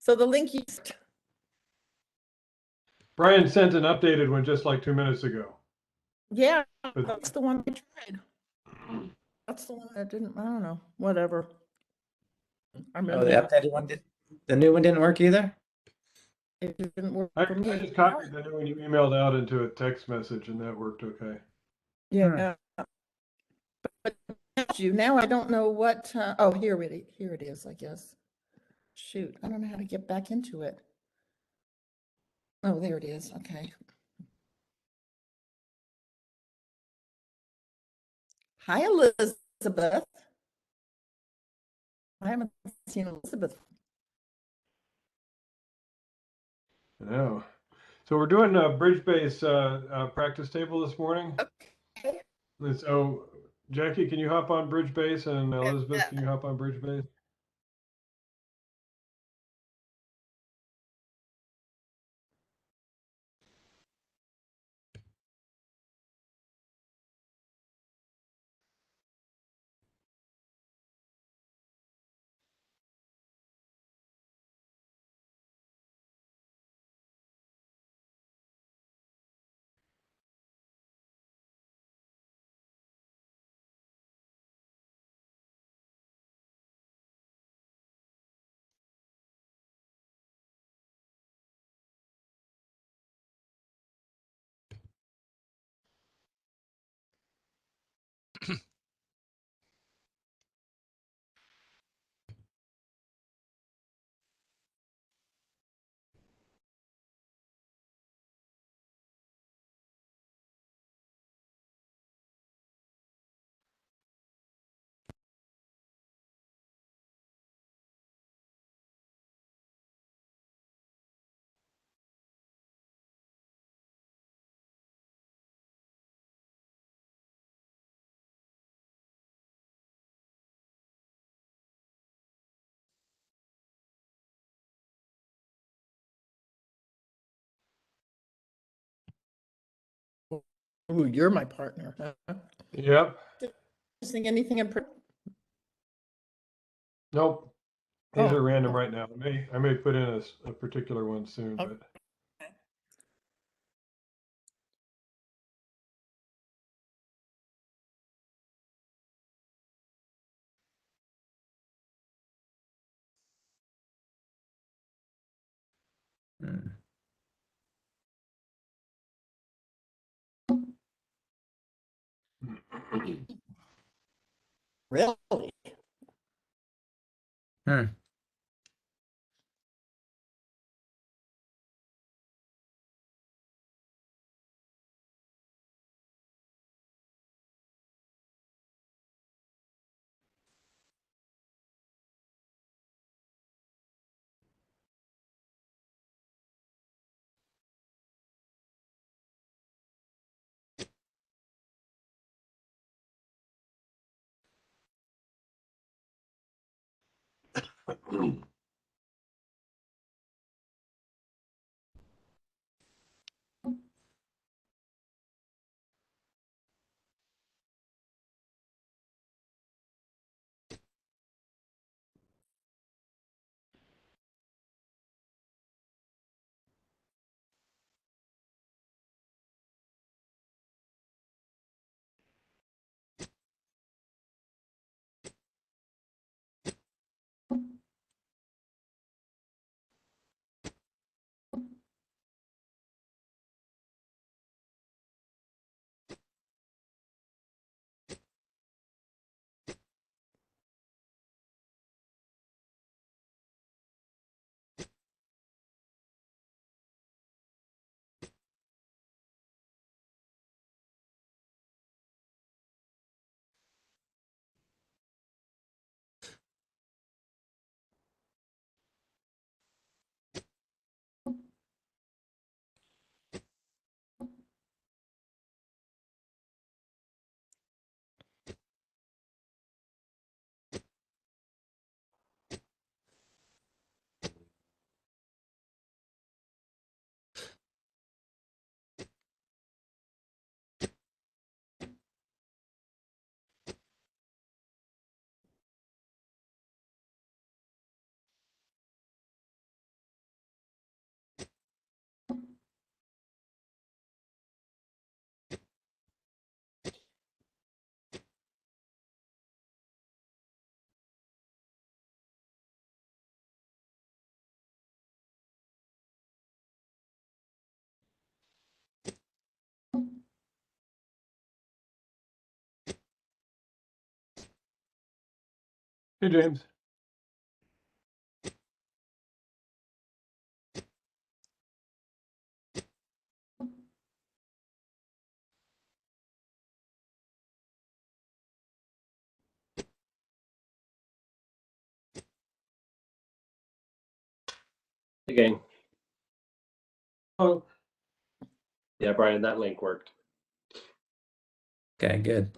So the link you, Brian sent an updated one just like 2 minutes ago. yeah, But that's the one I tried. That's the one that didn't, I don't know, whatever. I'm Oh, in the there. updated one did. The new one didn't work either. It didn't work I for me. just copied the new one you emailed out into a text message, and that worked okay. Yeah. But now I don't know what, oh, here it is, I guess. Shoot, I don't know how to get back into it. Oh, there it is. Okay. Hi, Elizabeth. I haven't seen Elizabeth. No. So we're doing a bridge base practice table this morning. Okay. So Jackie, can you hop on bridge base, and Elizabeth, can you hop on bridge base? Ooh, you're my partner. Huh? Yep. Sing anything in Nope. These Oh. are random right now. I may put in a particular one soon, Okay. but Hmm. Really? Hmm. Hey, James. Again, Oh, yeah, Brian, that link worked. Okay, good.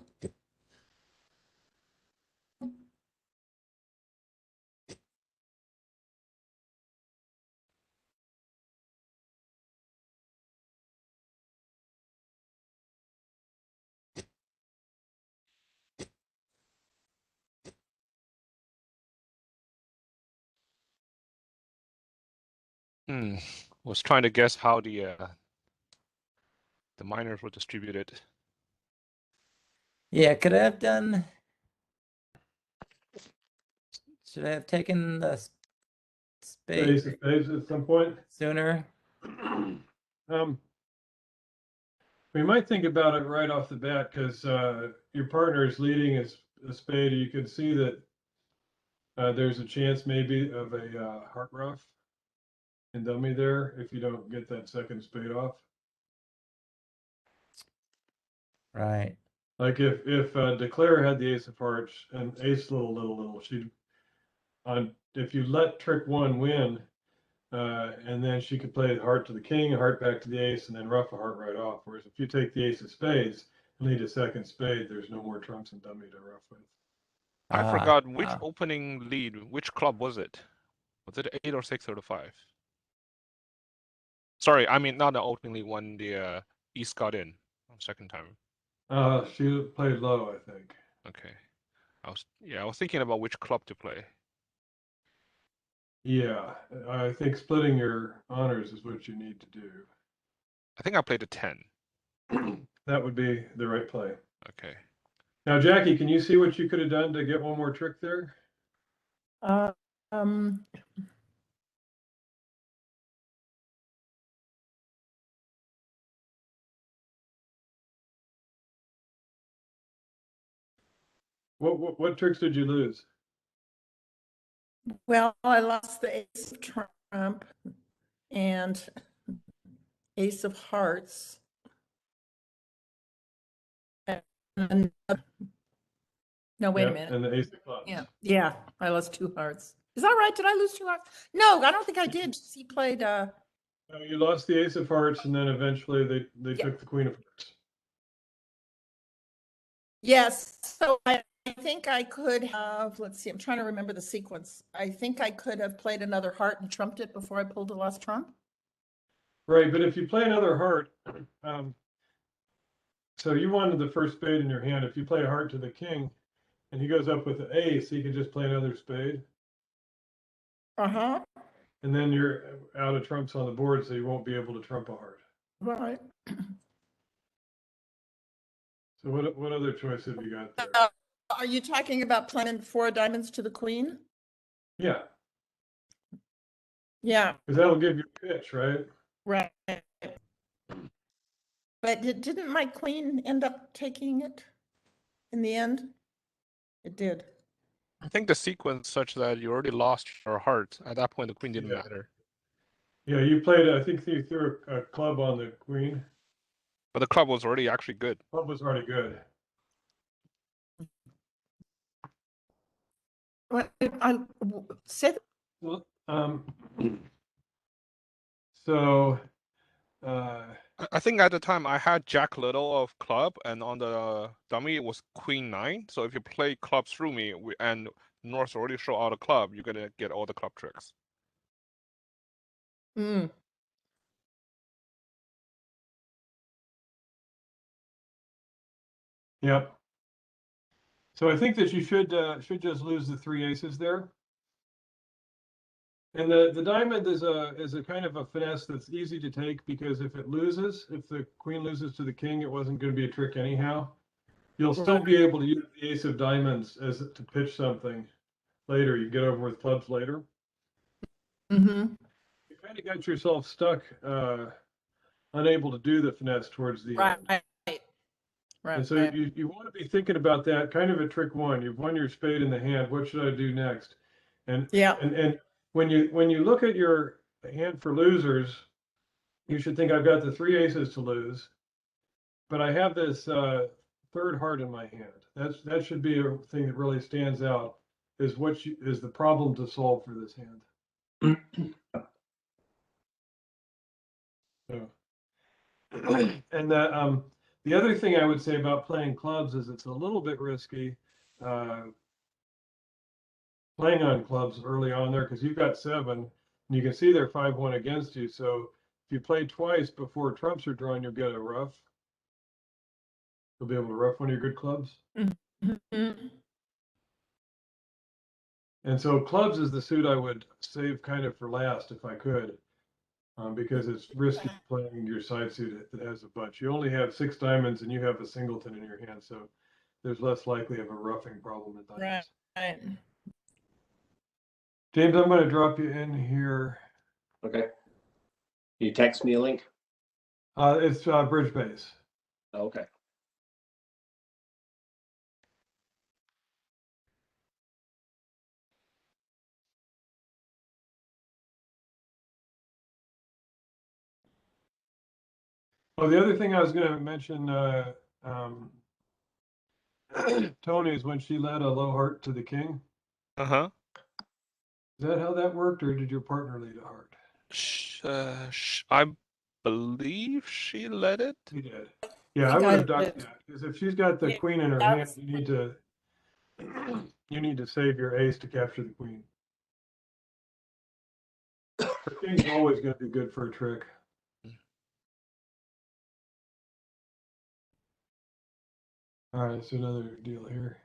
Was trying to guess how the miners were distributed. Yeah, could I have done? Should I have taken the the ace spade of spades at some point. sooner? We might think about it right off the bat because your partner is leading a spade. You can see that there's a chance maybe of a heart ruff and dummy there if you don't get that second spade off. Right. Like if Declare had the ace of hearts and ace little, she'd if you let trick one win, and then she could play heart to the king, heart back to the ace, and then ruff a heart right off. Whereas if you take the ace of spades and lead a second spade, there's no more trumps and dummy to ruff with. I Ah, forgot which ah. opening lead, which club was it? Was it 8 or 6 or the 5? Sorry, I mean not the opening lead when the East got in second time. She played low, I think. Okay. I was thinking about which club to play. Yeah, I think splitting your honors is what you need to do. I think I played a 10. That would be the right play. Okay. Now, Jackie, can you see what you could have done to get one more trick there? Um, What tricks did you lose? well, I lost the ace of trump and ace of hearts. And, no, wait a Yeah, minute. and the ace of clubs. Yeah, I lost 2 hearts. Is that right? Did I lose 2 hearts? No, I don't think I did. He played, No, you lost the ace of hearts, and then eventually they Yeah. took the queen of hearts. yes. So I think I could have, let's see, I'm trying to remember the sequence. I think I could have played another heart and trumped it before I pulled the last trump. Right, but if you play another heart, so you wanted the first spade in your hand. If you play a heart to the king, and he goes up with the ace, he can just play another spade, Uh-huh, and then you're out of trumps on the board, so you won't be able to trump a heart. right. So what other choice have you got there? Are you talking about playing 4 diamonds to the queen? Yeah, Yeah, because that'll give you a pitch, right? right. But didn't my queen end up taking it in the end? It did. I think the sequence such that you already lost your heart. At that point, the queen didn't Yeah. matter. Yeah, you played, I think you threw a club on the queen. But the club was already actually good. Club was already good. Well, I said, Well, so, I think at the time I had Jack Little of club, and on the dummy it was Queen 9. So if you play club through me and North already show out a club, you're gonna get all the club tricks. mm, yep. So I think that you should just lose the 3 aces there. And the diamond is a kind of a finesse that's easy to take, because if the queen loses to the king, it wasn't going to be a trick anyhow. You'll still Right. be able to use the ace of diamonds as to pitch something later. You get over with clubs later. mm-hmm. You kind of got yourself stuck, unable to do the finesse towards the end. Right. Right. And so you want to be thinking about that kind of at trick one. You've won your spade in the hand. What should I do next? And Yeah. and when you look at your hand for losers, you should think I've got the 3 aces to lose, but I have this third heart in my hand. That should be a thing that really stands out. Is is the problem to solve for this hand? So, and the other thing I would say about playing clubs is it's a little bit risky playing on clubs early on there because you've got 7 and you can see they're 5-1 against you. So if you play twice before trumps are drawn, you'll get a rough. You'll be able to rough one of your good clubs. Mhm. And so clubs is the suit I would save kind of for last if I could, because it's risky playing your side suit that has a bunch. You only have 6 diamonds and you have a singleton in your hand, so there's less likely of a roughing problem at diamonds. Right. James, I'm going to drop you in here. Okay. You text me a link? It's Bridge Base. Oh, okay. Oh, the other thing I was going to mention, Tony, is when she led a low heart to the king. Uh-huh. Is that how that worked, or did your partner lead a heart? I believe she led it. He did. Yeah, I think would I have ducked did. that because if she's got the Yeah, queen in her hand, that's- you need to save your ace to capture the queen. The king's always going to be good for a trick. All right, so another deal here.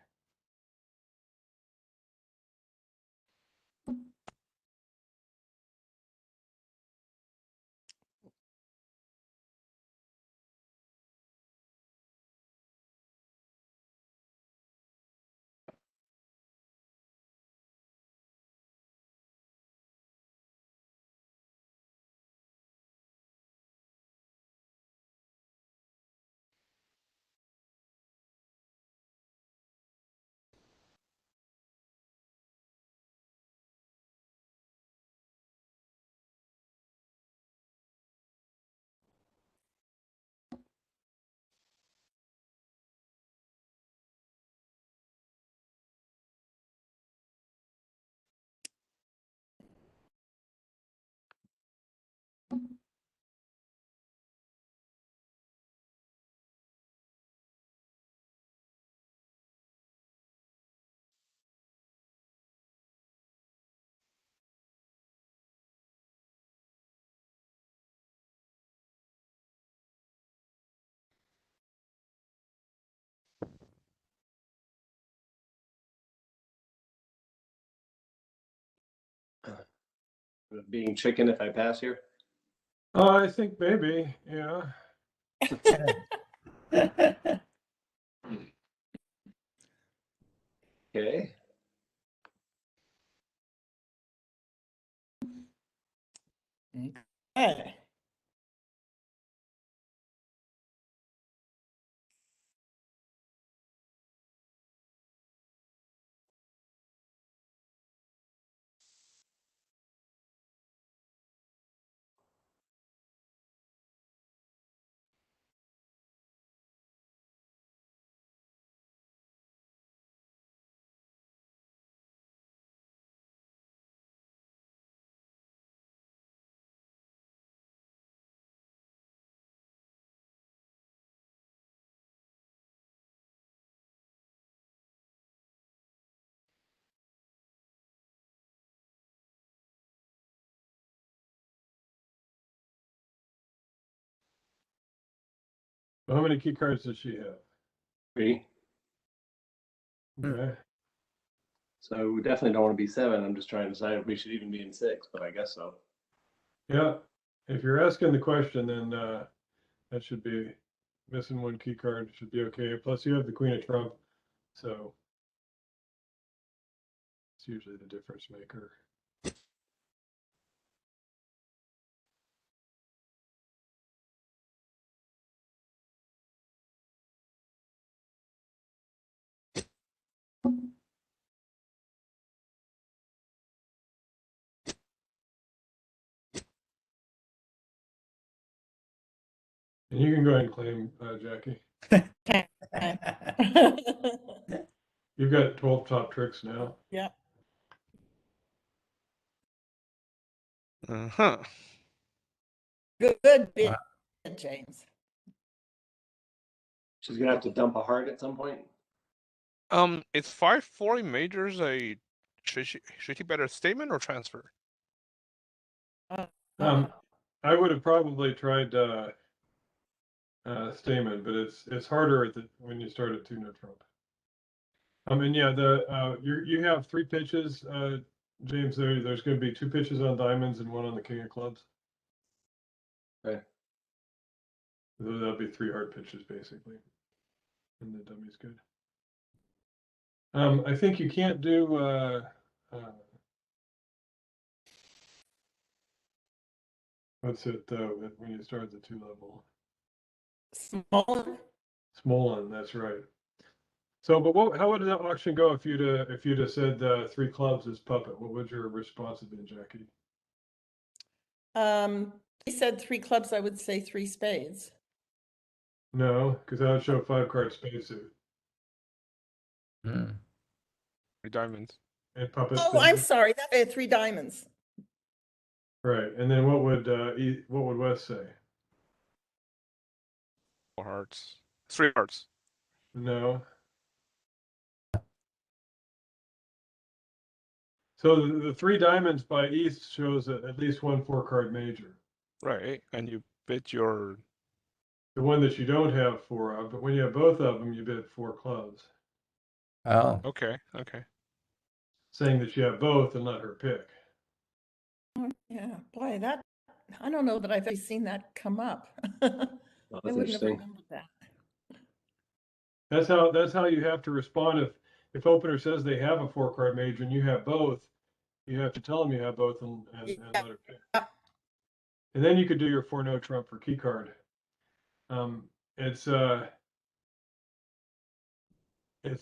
Being chicken if I pass here? I think maybe, yeah. Okay. Okay. How many key cards does she have? 3. Okay. So we definitely don't want to be 7. I'm just trying to decide if we should even be in 6, but I guess so. Yeah. If you're asking the question, then that should be missing 1 key card should be okay. Plus you have the queen of trump, so it's usually the difference maker. And you can go ahead and claim, Jackie. You've got 12 top tricks now. Yeah. Uh-huh. Good bit, Wow. James. She's gonna have to dump a heart at some point. Is 540 majors a should he better statement or transfer? Um, I would have probably tried Stamen, but it's harder at when you start at 2-no trump. And yeah, you have 3 pitches, James. There's going to be 2 pitches on diamonds and 1 on the king of clubs. Okay. So that'll be 3 hard pitches basically, and the dummy's good. I think you can't do what's it when you start at the 2 level? Smaller. Smolin, that's right. So, but how would that auction go if you'd have said 3 clubs as puppet? What would your response have been, Jackie? He said 3 clubs, I would say 3 spades. No, because that would show 5-card spade suit Hmm. 3 diamonds. and puppet. Oh, I'm sorry, that 3 diamonds. Right, and then what would Wes say? 4 hearts. 3 hearts. No. So the 3 diamonds by East shows at least 1 4-card major. Right. And you bid your The one that you don't have 4 of, but when you have both of them, you bid 4 clubs, Oh, okay. saying that you have both and let her pick. Oh, yeah, boy, that, I don't know that I've ever seen that come up. Well, I that's wouldn't have interesting. remembered that. That's how you have to respond if opener says they have a 4-card major and you have both, you have to tell them you have both and let her pick. Yeah. And then you could do your 4-no trump for key card. It's a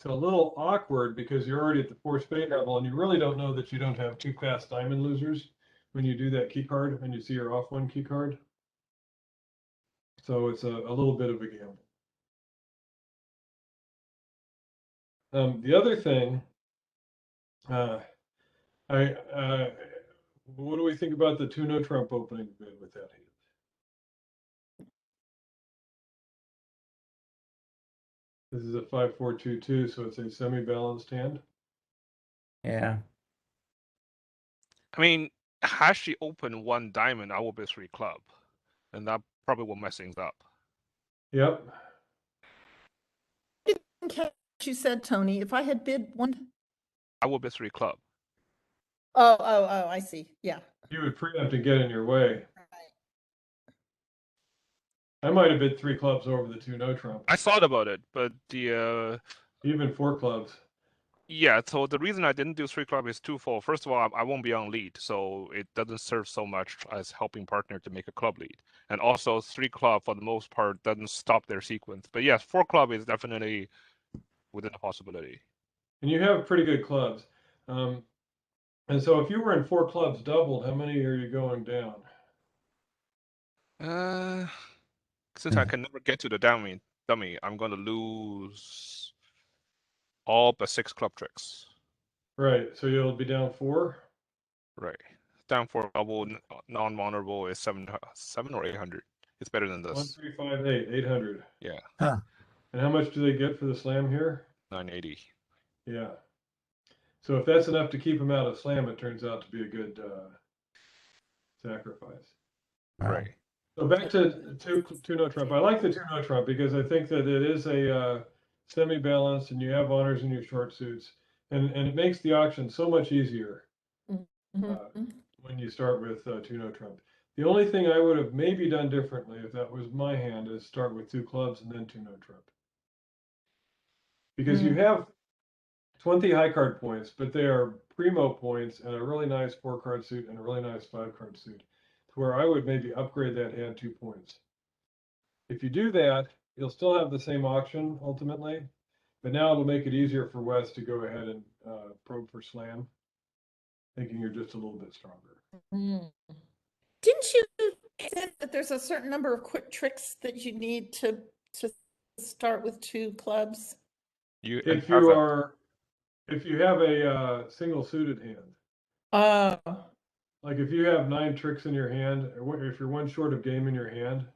little awkward because you're already at the 4 spade level and you really don't know that you don't have 2 fast diamond losers when you do that key card and you see your off 1 key card. So it's a little bit of a gamble. The other thing, what do we think about the 2-no trump opening bid with that hand? This is a 5-4-2-2, so it's a semi-balanced hand. yeah. I mean, has she opened 1 diamond, I will bid 3 club. And that probably will mess things up. Yep. I didn't catch what you said, Tony. If I had bid 1, I will bid 3 club. oh, I see. Yeah. You would preempt and get in your way. I might have bid 3 clubs over the 2-no trump. I thought about it, but the Even 4 clubs. yeah, so the reason I didn't do 3 club is twofold. First of all, I won't be on lead, so it doesn't serve so much as helping partner to make a club lead. And also 3 club for the most part doesn't stop their sequence. But yes, 4 club is definitely within a possibility. And you have pretty good clubs. And so if you were in 4 clubs doubled, how many are you going down? Since I can never get to the dummy, I'm gonna lose all but 6 club tricks. Right, so you'll be down 4? Right. Down for double non-vulnerable is 7 or 800. It's better than 1, this. 3, 5, 8, 800. Yeah. Huh. And how much do they get for the slam here? 980. Yeah. So if that's enough to keep him out of slam, it turns out to be a good sacrifice. Wow. Right. So back to 2-no trump. I like the 2-no trump because I think that it is a semi-balanced and you have honors in your short suits. And it makes the auction so much easier Mhm. when you start with 2-no trump. The only thing I would have maybe done differently if that was my hand is start with 2 clubs and then 2-no trump. Because you have 20 high card points, but they are primo points and a really nice 4-card suit and a really nice 5-card suit, to where I would maybe upgrade that hand 2 points. If you do that, you'll still have the same auction ultimately, but now it'll make it easier for Wes to go ahead and probe for slam, thinking you're just a little bit stronger. Didn't you Isn't that there's a certain number of quick tricks that you need to start with 2 clubs? You If have you it. are, if you have a single suited hand, Oh, like if you have 9 tricks in your hand, or if you're one short of game in your hand,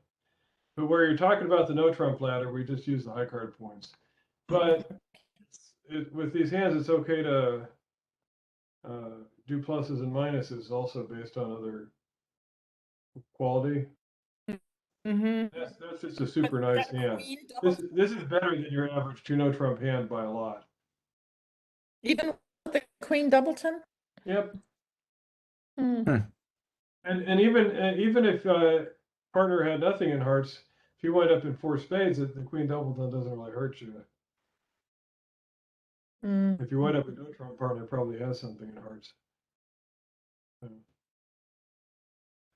but where you're talking about the no trump ladder, we just use the high card points. But with these hands, it's okay to do pluses and minuses also based on other quality. mm-hmm. That's just a super nice hand. This is better than your average 2 no trump hand by a lot. Even with the Queen Doubleton? Yep. Hmm. And even if partner had nothing in hearts, if you wind up in 4 spades, the Queen Doubleton doesn't really hurt you. Mm. If you wind up with no trump, partner probably has something in hearts.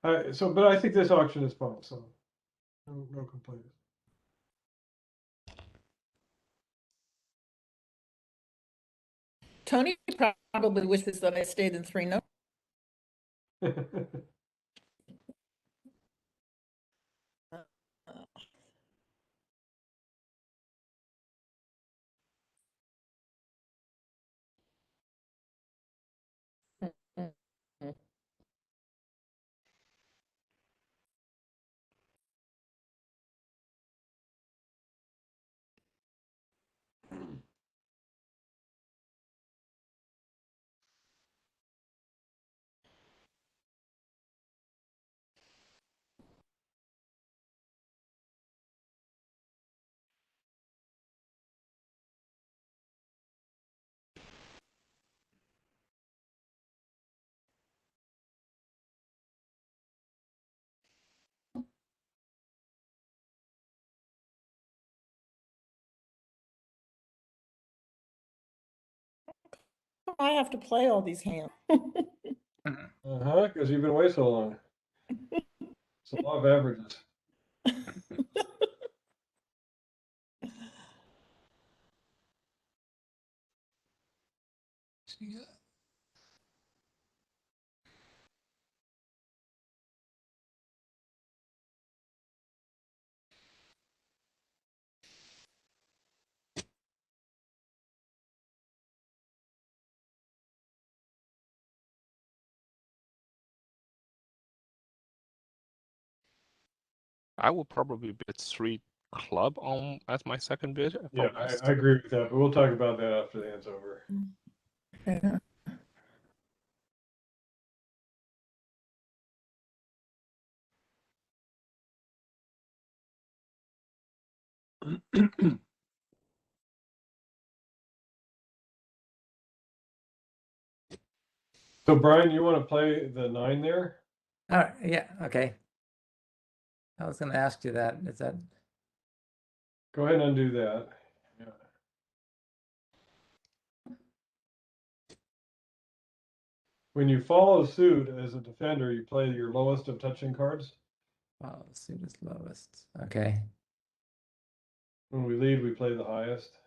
But I think this auction is fun, so no complaints. Tony probably wishes that I stayed in 3 no. I have to play all these hands. Because you've been away so long. It's a law of averages. I would probably bid 3 club on as my second bid. if Yeah, I'm I agree with that, but we'll talk about that after the hand's over. Yeah. So Brian, you want to play the 9 there? All right, yeah, okay. I was gonna ask you that. Is that Go ahead and undo that. Yeah. When you follow suit as a defender, you play your lowest of touching cards. well, suit is lowest? Okay. When we lead, we play the highest.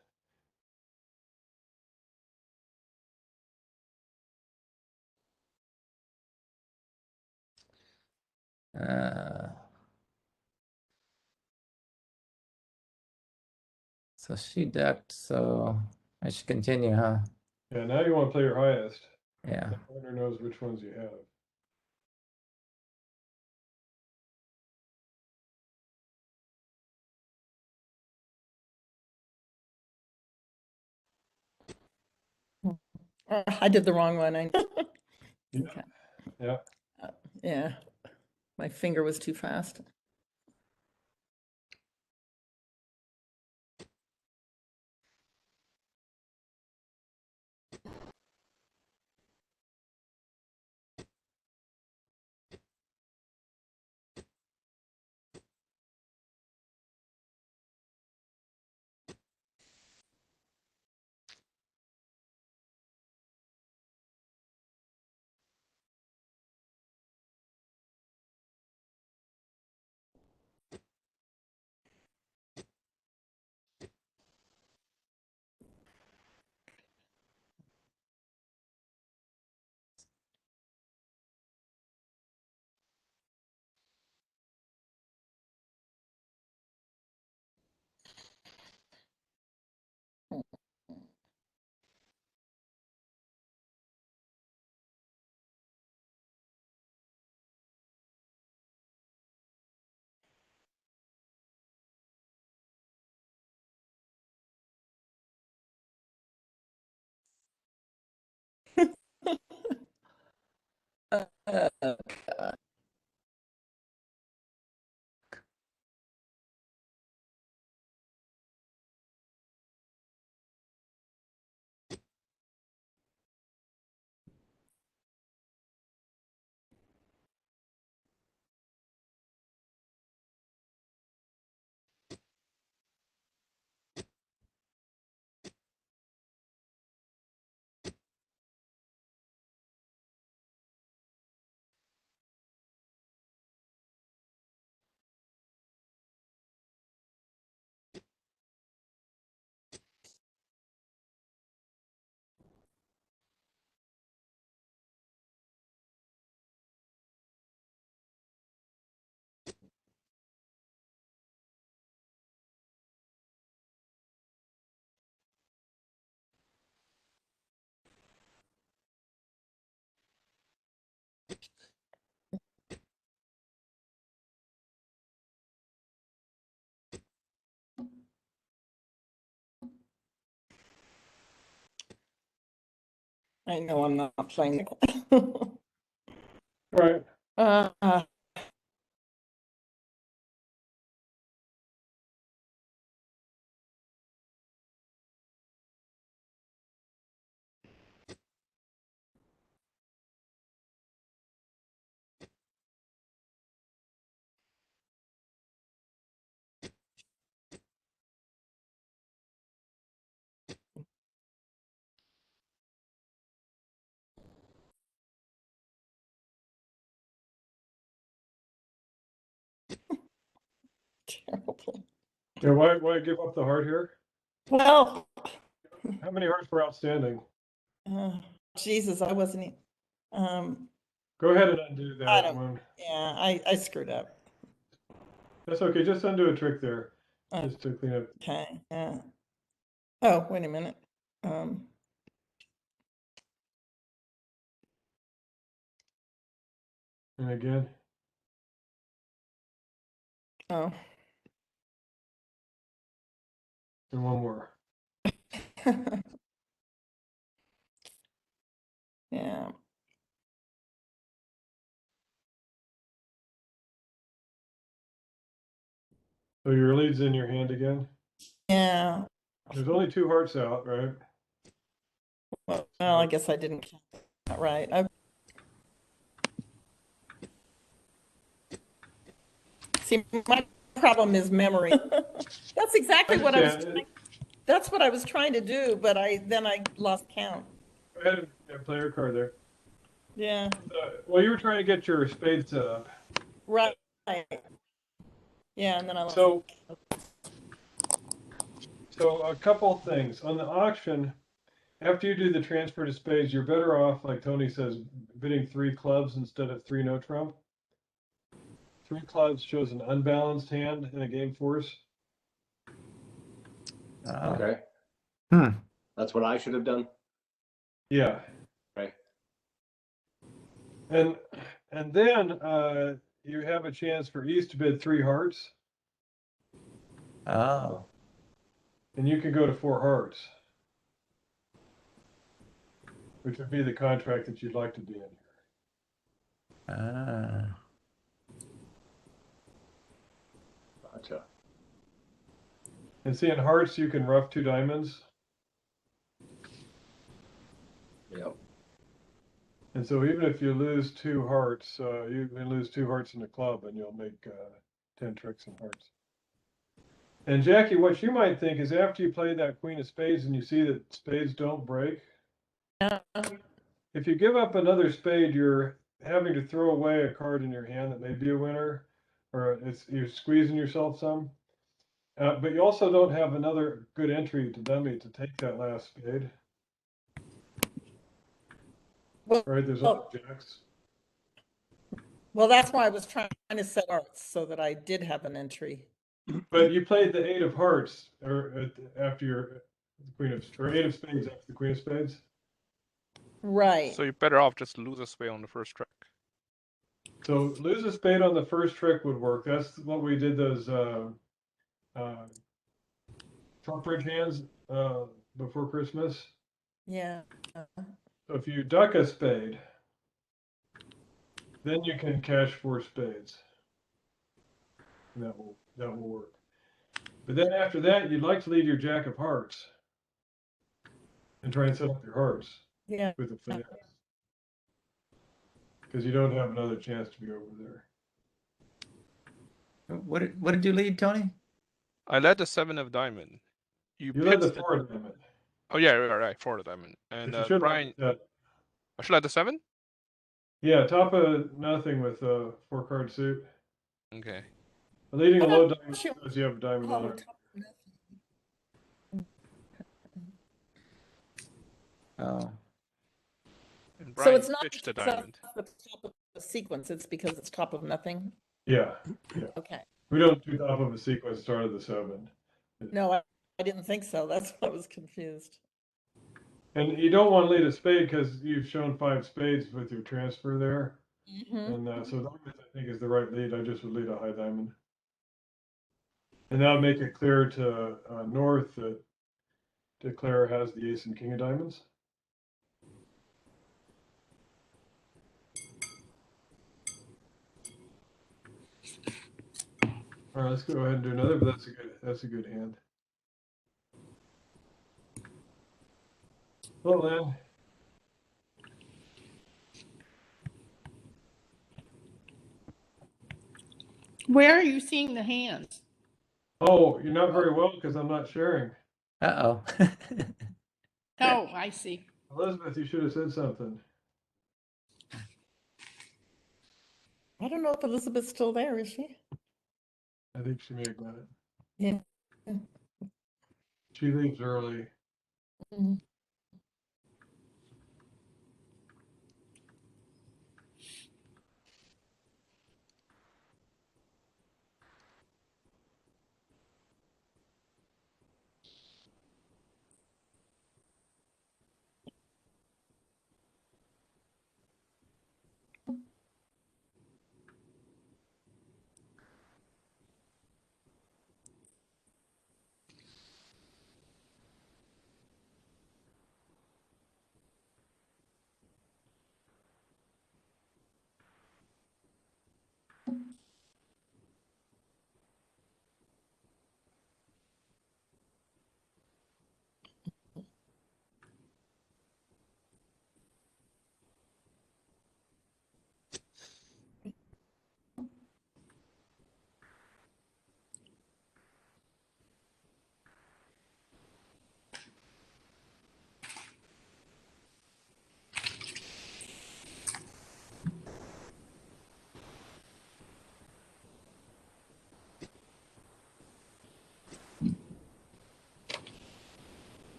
Uh, so she ducked, so I should continue, huh? Yeah, now you want to play your highest. Yeah. The partner knows which ones you have. I did the wrong one. Yeah. Okay. Yeah. Yeah, my finger was too fast. I know I'm not playing. All right. Uh, terrible. Yeah, why give up the heart here? Well, How many hearts were outstanding? Jesus, I wasn't, Go ahead and undo I that don't- one. yeah, I screwed up. That's okay. Just undo a trick there, Uh, just to clean up. Okay, yeah. Oh, wait a minute. And again, Oh. and one more. Yeah. So your lead's in your hand again. Yeah. There's only 2 hearts out, right? Well, I guess I didn't count that right. See, my problem is memory. That's exactly what I was Understand. trying, that's what I was trying to do, but then I lost count. Go ahead and play your card there. Yeah, Well, you were trying to get your spade set up. right. Yeah, and then I lost. So a couple things on the auction. After you do the transfer to spades, you're better off, like Tony says, bidding 3 clubs instead of 3 no trump. 3 clubs shows an unbalanced hand in a game force. Oh. Okay. Hmm. That's what I should have done. Yeah. Right. And then you have a chance for East to bid 3 hearts, Oh. and you can go to 4 hearts, which would be the contract that you'd like to be in here. Ah. Gotcha. And see, in hearts, you can rough 2 diamonds. Yep. And so even if you lose 2 hearts, you can lose 2 hearts in the club and you'll make 10 tricks in hearts. And Jackie, what you might think is after you play that queen of spades and you see that spades don't break, Yeah. if you give up another spade, you're having to throw away a card in your hand that may be a winner, or you're squeezing yourself some. But you also don't have another good entry to dummy to take that last spade. Well, Right, there's only jacks. well, that's why I was trying to set arts so that I did have an entry. But you played the 8 of hearts, or after your queen of, or 8 of spades after the queen of spades. Right. So you're better off just lose a spade on the first trick. So lose a spade on the first trick would work. That's what we did those trump bridge hands before Christmas. Yeah. So if you duck a spade, then you can cash 4 spades. And that will work. But then after that, you'd like to lead your jack of hearts and try and set up your hearts Yeah. with a finesse. Because you don't have another chance to be over there. What did you lead, Tony? I led the 7 of diamond. You led the pitched 4 of diamond. Oh yeah, right, 4 of diamond. And But you should Brian, I should let the 7? yeah, top of nothing with a 4-card suit. Okay. Leading a Oh, low diamond sure. shows you have a diamond on Oh, it. Oh. And So Brian it's not pitched the because that's diamond. the top of the sequence, it's because it's top of nothing? Yeah, Okay. we don't do top of a sequence start of the 7. No, I didn't think so. That's why I was confused. And you don't want to lead a spade because you've shown 5 spades with your transfer there. Mhm. And so diamonds, I think, is the right lead. I just would lead a high diamond. And that would make it clear to North that Declare has the ace and king of diamonds. All right, let's go ahead and do another, but that's a good hand. Well, then, Where are you seeing the hands? oh, you're not very well because I'm not sharing. Uh-oh. Oh, I see. Elizabeth, you should have said something. I don't know if Elizabeth's still there, is she? I think she may have got it. Yeah. She leaves early. Mhm.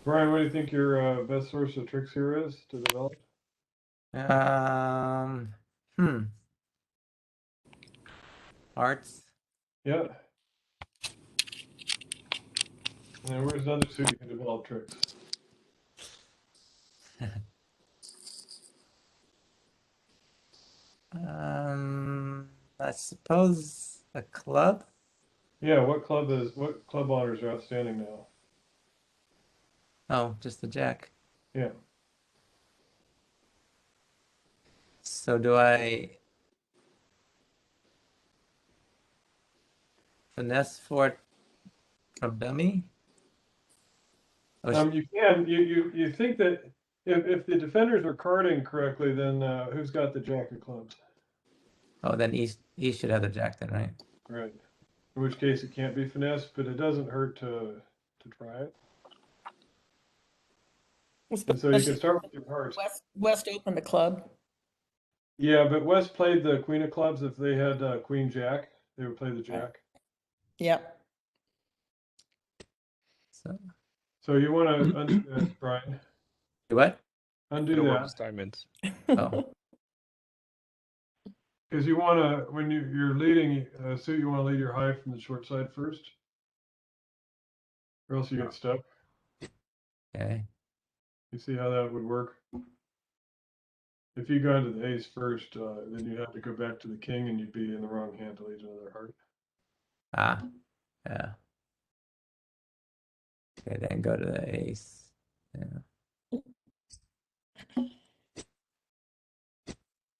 Brian, what do you think your best source of tricks here is to develop? Um, hmm. Hearts. Yeah. And then where's another suit you can develop tricks? I suppose a club. Yeah, what club honors are outstanding now? Oh, just the jack. Yeah. So do I finesse for it from dummy? Oh, You can you think that if the defenders are carding correctly, then who's got the jack of clubs? oh, then he should have the jack then, right? Right. In which case it can't be finessed, but it doesn't hurt to try it. And so you can start with your hearts. West opened the club. Yeah, but West played the queen of clubs. If they had queen jack, they would play the jack. Yep. So So you want to undo that, Brian. do what? Undo Middle that. of diamonds. Oh, Because you want to, when you're leading a suit, you want to lead your high from the short side first, or else you get stuck. okay. You see how that would work? If you go into the ace first, then you'd have to go back to the king, and you'd be in the wrong hand to lead another heart. Ah, yeah. Okay, then go to the ace. Yeah.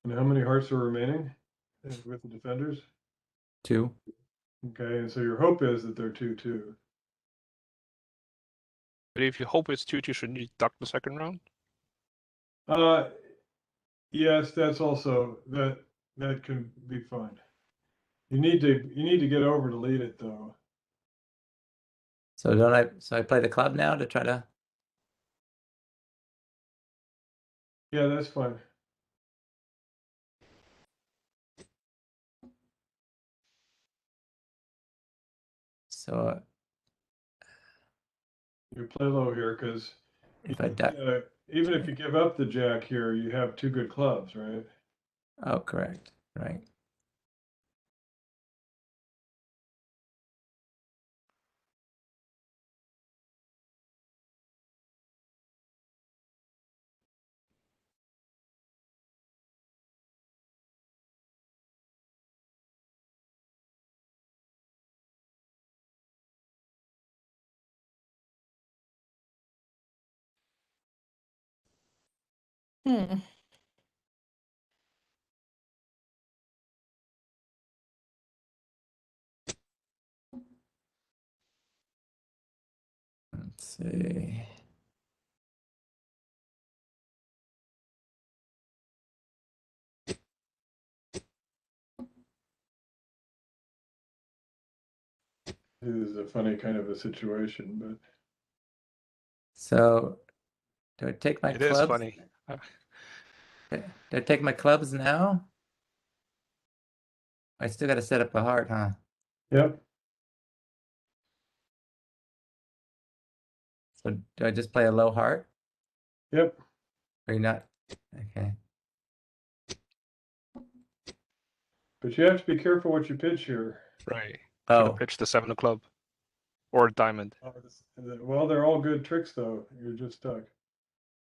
And how many hearts are remaining with the defenders? 2. Okay, and so your hope is that they're 2-2. But if you hope it's 2-2, shouldn't you duck the second round? Yes, that's also that can be fine. You need to get over to lead it though. So I play the club now to try to. Yeah, that's fine. So You play low here because if I duck, even if you give up the jack here, you have two good clubs, right? oh, correct, right. Hmm. Let's see. This is a funny kind of a situation, but So do I take my It is clubs? funny. Do I take my clubs now? I still got to set up a heart, huh? yep. So do I just play a low heart? Yep. Or you not? Okay. But you have to be careful what you pitch here. Right. Should Oh, have pitched the 7 of club or diamond. Well, they're all good tricks, though. You're just stuck.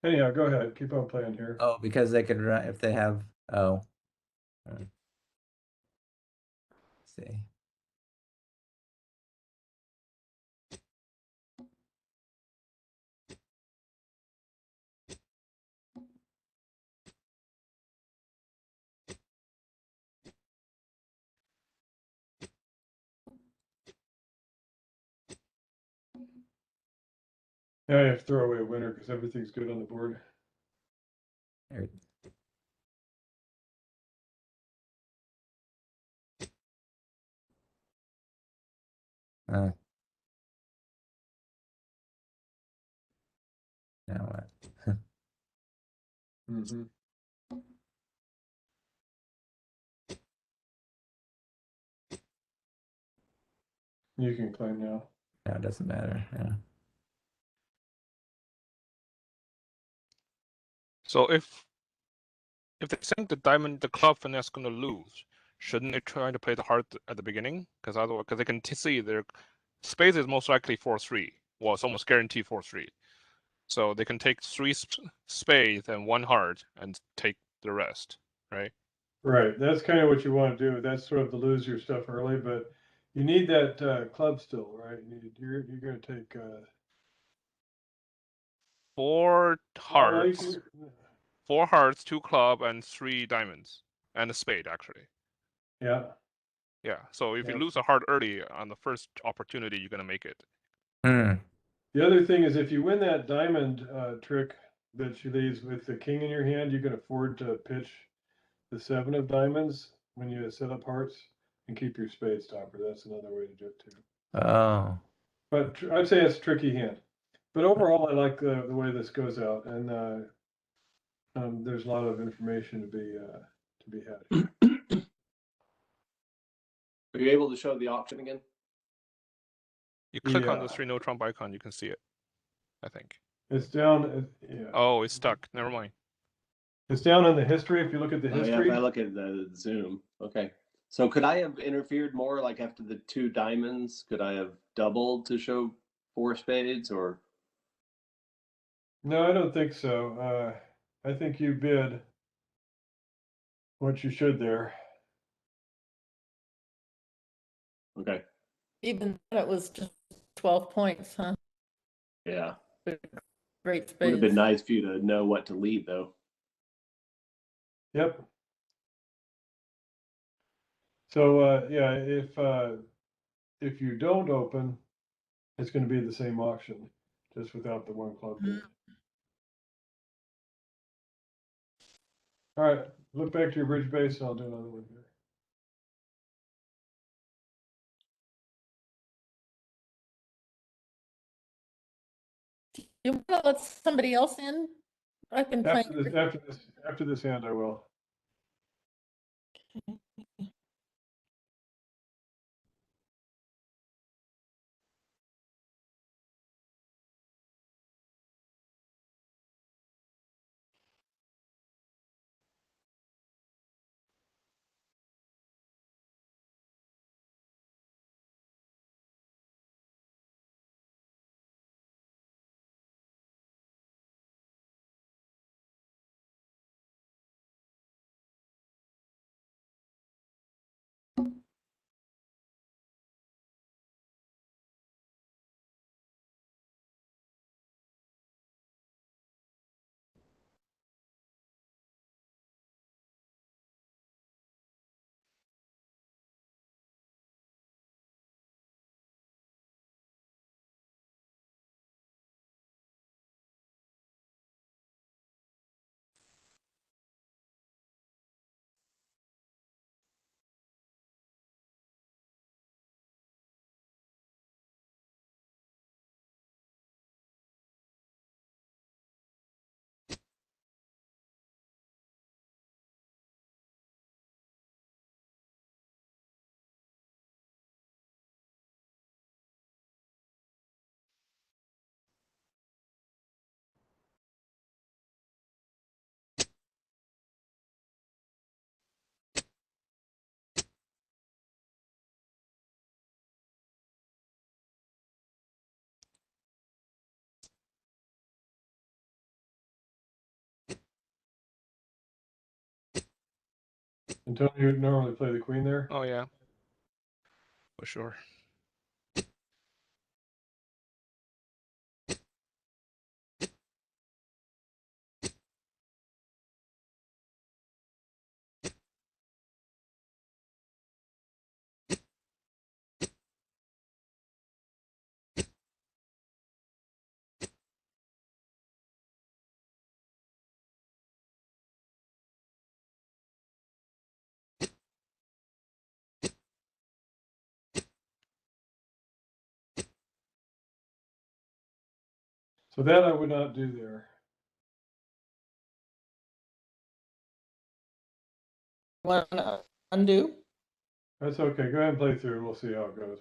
Anyhow, go ahead. Keep on playing here. oh, because they could run if they have. Oh. Let's see. Now you have to throw away a winner because everything's good on the board. There. Uh, now what? Mm-hmm. You can claim now. No, it doesn't matter. Yeah. So if they think the diamond, the club finesse going to lose, shouldn't they try to play the heart at the beginning? Because otherwise, because they can see their spades is most likely 4-3. Well, it's almost guaranteed 4-3. So they can take 3 spades and 1 heart and take the rest, right? Right. That's kind of what you want to do. That's sort of to lose your stuff early, but you need that club still, right? You're going to take 4 well, you hearts, can- 4 hearts, 2 club, and 3 diamonds, and a spade actually. yeah. Yeah. So if you Yeah. lose a heart early on the first opportunity, you're gonna make it. Hmm. The other thing is if you win that diamond trick that she leaves with the king in your hand, you can afford to pitch the 7 of diamonds when you set up hearts and keep your spade stopper. That's another way to do it too. Oh. But I'd say it's a tricky hand. But overall, I like the way this goes out, and there's a lot of information to be had. Are you able to show the option again? You click on Yeah. the 3 no trump icon, you can see it. I think. It's down. Yeah. Oh, it's stuck. Never mind. It's down in the history. If you look at the Oh, yeah, history, if I look at the Zoom. Okay. So could I have interfered more, like after the 2 diamonds? Could I have doubled to show 4 spades, or? no, I don't think so. I think you bid what you should there. Okay. Even though it was just 12 points, huh? Yeah. Great Would have been spades. nice for you to know what to lead, though. Yep. So yeah, if you don't open, it's going to be the same auction, just without the 1 club bid. All right, look back to your bridge base, and I'll do another one here. You want to let somebody else in? I've been playing. After this hand, I will. Antonio, you normally play the queen there? Oh yeah, for sure. So that I would not do there. Want to undo? That's okay. Go ahead and play through. We'll see how it goes.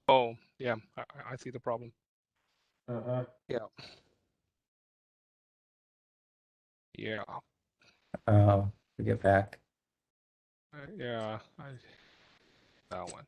Oh yeah, I see the problem. Uh-huh. Yeah. Yeah. Oh, we get back. Yeah. That one.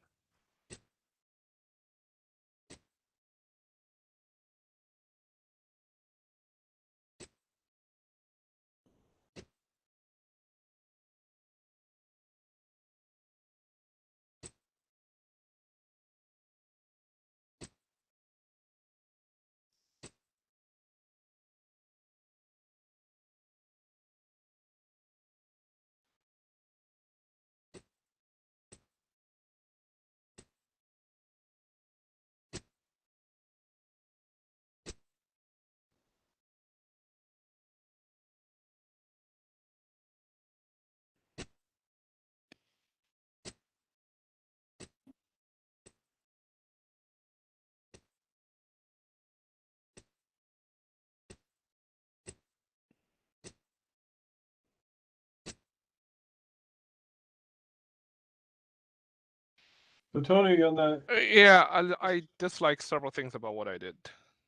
So Tony, on that, Yeah, I dislike several things about what I did.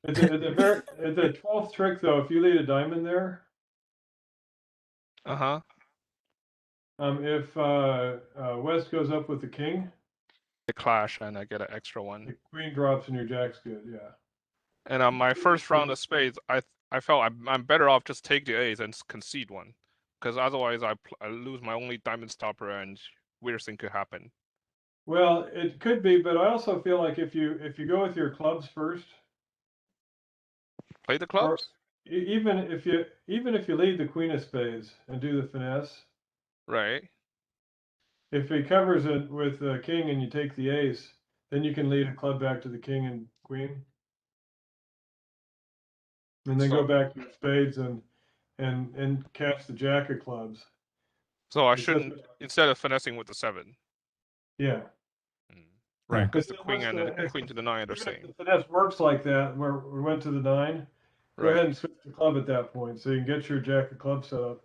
at the 12th trick though, if you lead a diamond there, Uh-huh. if West goes up with the king, The clash and I get an extra the one. queen drops and your jack's good. Yeah. And on my first round of spades, I felt I'm better off just take the ace and concede one, because otherwise I lose my only diamond stopper and weird thing could happen. Well, it could be, but I also feel like if you go with your clubs first, Play the or clubs, even if you lead the queen of spades and do the finesse, right? if he covers it with the king and you take the ace, then you can lead a club back to the king and queen, and then So- go back to your spades and catch the jack of clubs. So I It's just- shouldn't, instead of finessing with the 7. Yeah. Right, because But the then queen once and the if- queen to the 9 are even if same. the finesse works like that, where we went to the 9, go Right. ahead and switch the club at that point, so you can get your jack of clubs set up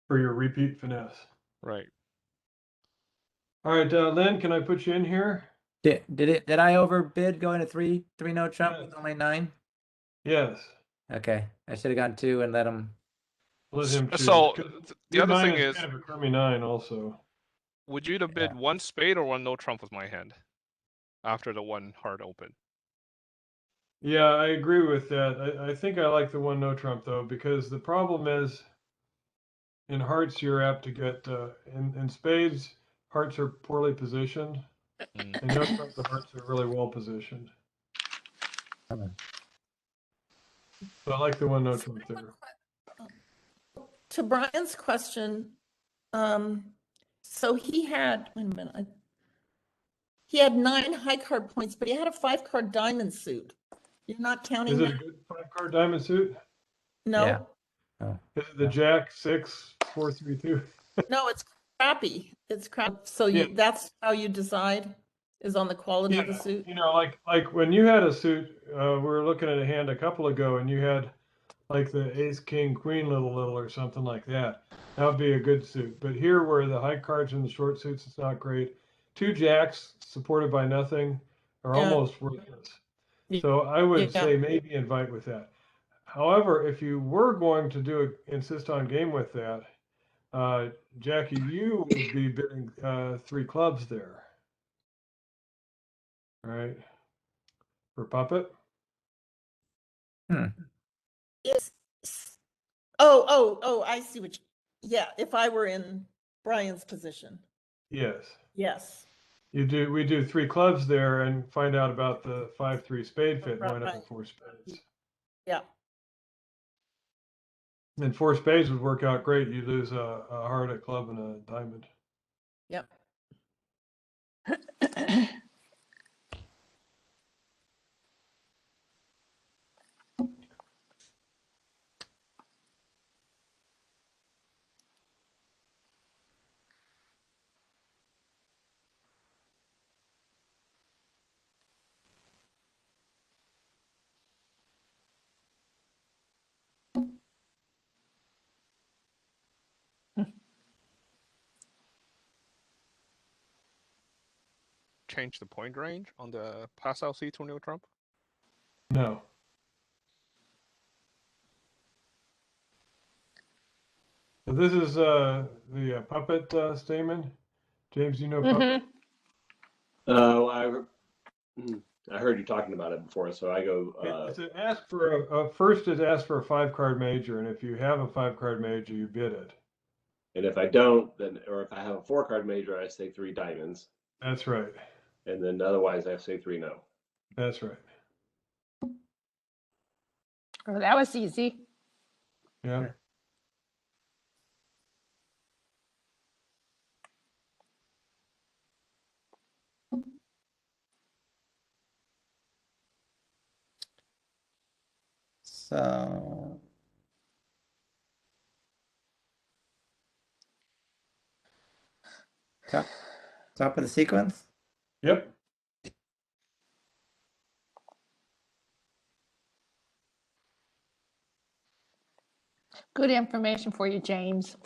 for your repeat finesse. Right. All right, Lynn, can I put you in here? Did I overbid going to three note trump with Yes. only 9? Yes. Okay, I should have gone 2 and let him. Let him choose. So 'Cause the your other 9 thing is, kind of a crummy 9 also. would you have bid Yeah. 1 spade or 1 no trump with my hand after the 1 heart open? Yeah, I agree with that. I think I like the 1 no trump though, because the problem is in hearts you're apt to get in spades hearts are poorly positioned, Mm. and no trump the hearts are really well positioned. So I like the 1 no trump there. To Brian's question, so he had, wait a minute. He had 9 high card points, but he had a 5-card diamond suit. You're not counting Is it a that? good 5-card diamond suit? No, Yeah. Is it the Jack 6 4 3 2? no, it's crappy. It's crap. So Yeah. that's how you decide is on the quality of the Yeah, suit? you know, like when you had a suit, we were looking at a hand a couple ago, and you had like the ace, king, queen, little, or something like that. That would be a good suit. But here, where the high cards and the short suits, it's not great. 2 jacks supported by nothing are Yeah. almost worthless. Yeah. So I would Yeah. say maybe invite with that. However, if you were going to insist on game with that, Jackie, you would be bidding 3 clubs there. All right. For puppet. It's, oh, I see what Yeah, if I were in Brian's position, Yes. yes. We do 3 clubs there and find out about the 5-3 spade fit, wind up Right. with 4 spades. Yeah, And 4 spades would work out great. You lose a heart, a club, and a diamond. yep. Change the point range on the Pass LC Tornado Trump? No. So this is the puppet Stayman. James, you know puppet? Oh, I heard you talking about it before, so I go. It's an ask for first is ask for a 5-card major, and if you have a 5-card major, you bid it. And if I don't, then or if I have a 4-card major, I say 3 diamonds, That's right. and then otherwise I say 3 no. That's right. Oh, that was easy. Yeah. So top of the sequence. Yep. Good information for you, James.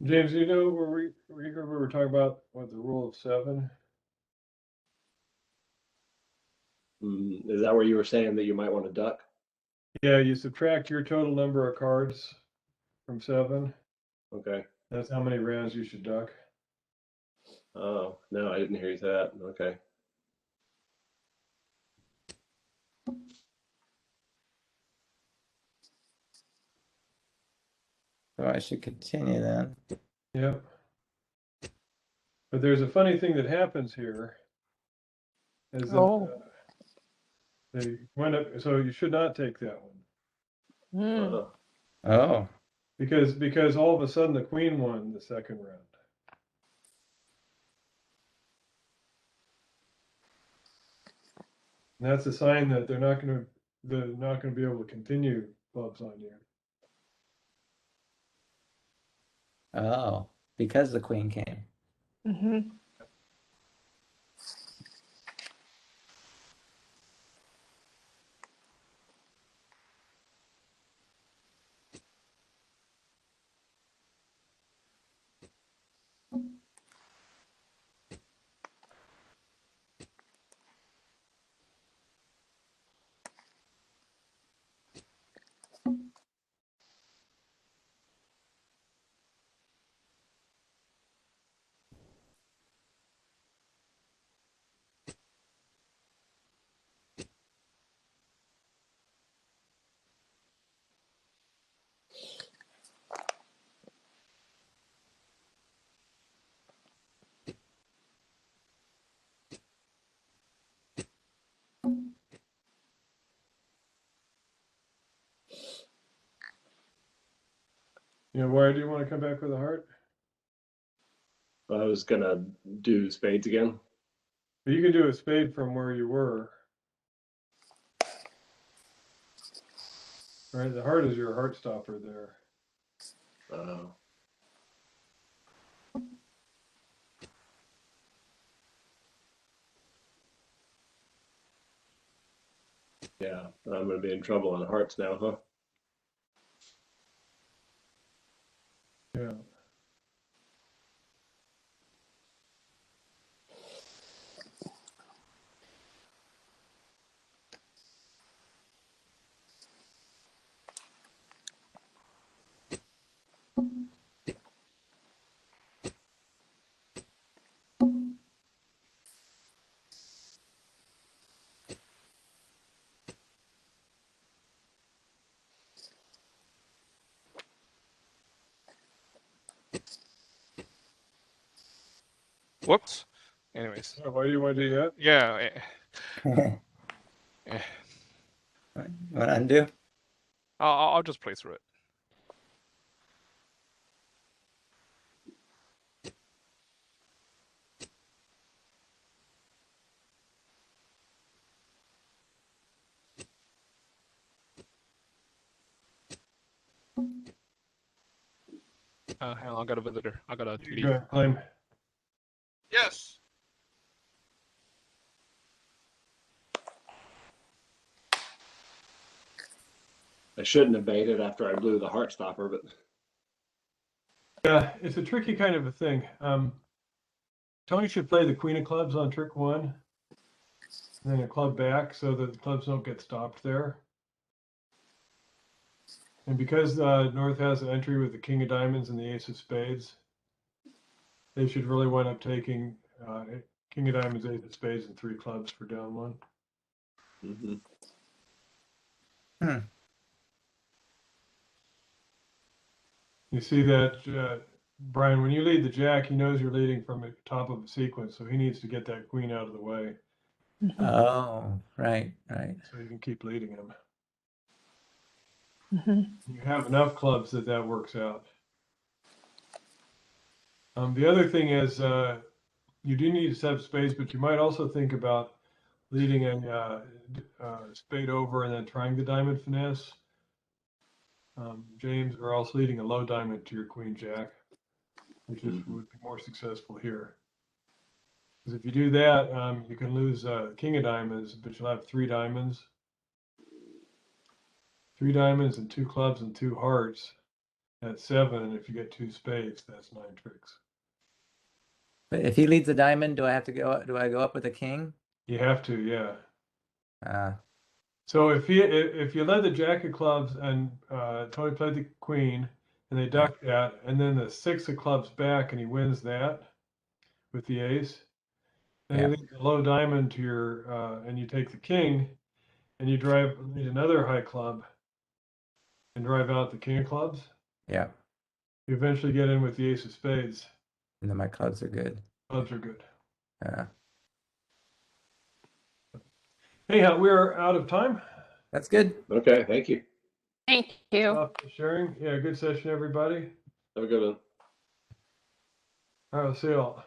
James, you know we were talking about what the rule of 7. Is that where you were saying that you might want to duck? Yeah, you subtract your total number of cards from 7. Okay. That's how many rounds you should duck. Oh no, I didn't hear you say that. Okay. So I should continue then. Yep. But there's a funny thing that happens here. Is that Oh. they wind up, so you should not take that one. Mm. Oh, Because all of a sudden the queen won the second round. And that's a sign that they're not gonna be able to continue clubs on you. oh, because the queen came. Hmm. You know, why do you want to come back with a heart? I was gonna do spades again. But you can do a spade from where you were. Right, the heart is your heart stopper there. Oh. Yeah, I'm gonna be in trouble on hearts now, huh? Yeah. Whoops. Anyways, Why do you want to do that? yeah. Eh, Want to undo? I'll just play through it. Hang on, I got a visitor. I gotta You leave. go ahead, claim. Yes. I shouldn't have baited after I blew the heart stopper, but Yeah, it's a tricky kind of a thing. Tony should play the queen of clubs on trick one, and then a club back so that the clubs don't get stopped there. And because North has an entry with the king of diamonds and the ace of spades, they should really wind up taking king of diamonds, ace of spades, and 3 clubs for down one. mhm. You see that, Brian, when you lead the jack, he knows you're leading from the top of a sequence, so he needs to get that queen out of the way Oh, right, right. so you can keep leading him. Mhm. You have enough clubs that that works out. The other thing is you do need to set up spades, but you might also think about leading a spade over and then trying the diamond finesse. James, or else leading a low diamond to your queen jack, which is, would be more successful here. Because if you do that, you can lose king of diamonds, but you'll have 3 diamonds. 3 diamonds and 2 clubs and 2 hearts. That's 7, and if you get 2 spades, that's 9 tricks. But if he leads a diamond, do I have to go? Do I go up with a king? You have to, yeah. Uh, So if you led the jack of clubs and Tony played the queen and they duck that, and then the 6 of clubs back and he wins that with the ace, then Yeah. you lead the low diamond to your and you take the king and you lead another high club and drive out the king of clubs. yeah. You eventually get in with the ace of spades. And then my clubs are good. Clubs are good. Yeah. Anyhow, we're out of time. That's good. Okay, thank you. Thank you. Stop the sharing. Yeah, good session, everybody. Have a good one. All right, we'll see you all.